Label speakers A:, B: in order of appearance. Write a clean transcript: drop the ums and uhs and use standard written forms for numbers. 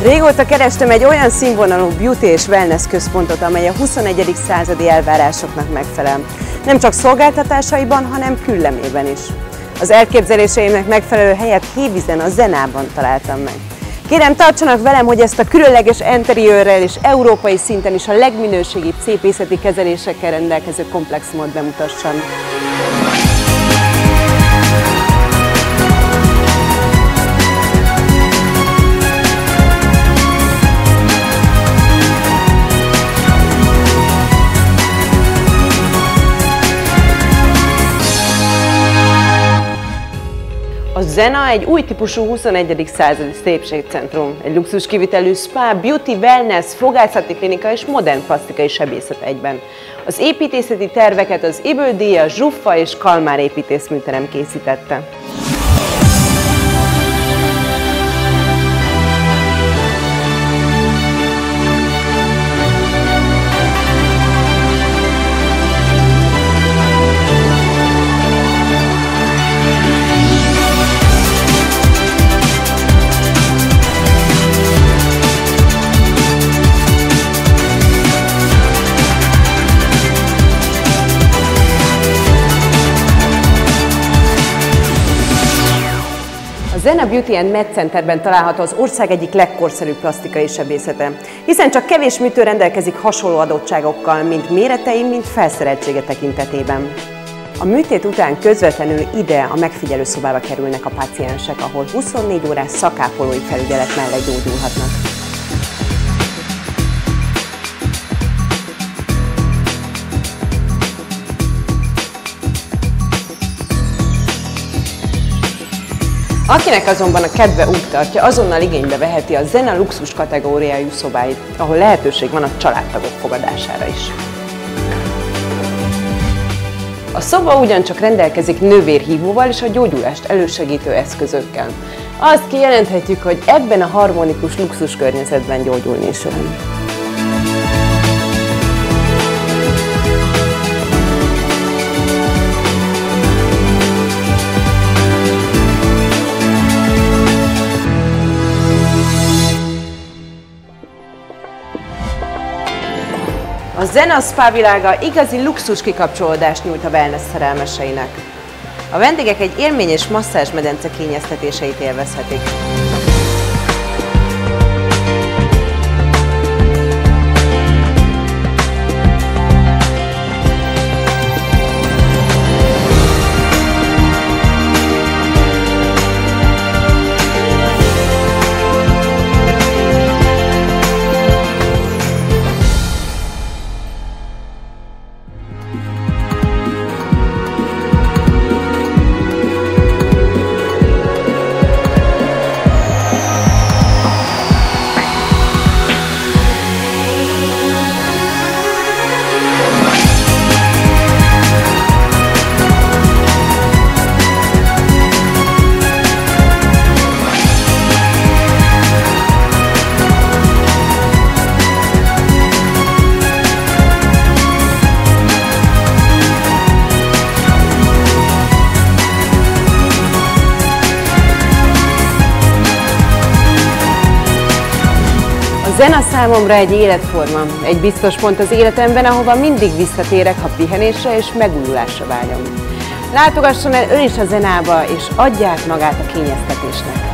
A: Régóta kerestem egy olyan színvonalú beauty és wellness központot, amely a 21. századi elvárásoknak megfelel. Nem csak szolgáltatásaiban, hanem küllemében is. Az elképzeléseimnek megfelelő helyet Hévízen, a Zenában találtam meg. Kérem, tartsanak velem, hogy ezt a különleges interiőrrel és európai szinten is a legminőségibb szépészeti kezelésekkel rendelkező komplexumot bemutassam. A Zena egy új típusú 21. századi szépségcentrum, egy luxus kivitelű spa, beauty, wellness, fogászati klinika és modern plastikai sebészet egyben. Az építészeti terveket az Ybl-díjas Zsuffa és Kalmár építészműterem készítette. A Zena Beauty and Med Centerben található az ország egyik legkorszerűbb plastikai sebészete, hiszen csak kevés műtő rendelkezik hasonló adottságokkal, mind méretei, mind felszereltsége tekintetében. A műtét után közvetlenül ide a megfigyelőszobába kerülnek a páciensek, ahol 24 órás szakápolói felügyelet mellett gyógyulhatnak. Akinek azonban a kedve úgy tartja, azonnal igénybe veheti a Zena luxus kategóriájú szobáit, ahol lehetőség van a családtagok fogadására is. A szoba ugyancsak rendelkezik nővérhívóval és a gyógyulást elősegítő eszközökkel. Azt kijelenthetjük, hogy ebben a harmonikus luxus környezetben gyógyulni is van. A Zena Spa világa igazi luxus kikapcsolódást nyújt a wellness szerelmeseinek. A vendégek egy élményes masszázsmedence kényeztetéseit élvezhetik. A Zena számomra egy életforma, egy biztos pont az életemben, ahova mindig visszatérek, ha pihenésre és megújulásra vágyom. Látogasson el ön is a Zenába, és adja át magát a kényeztetésnek.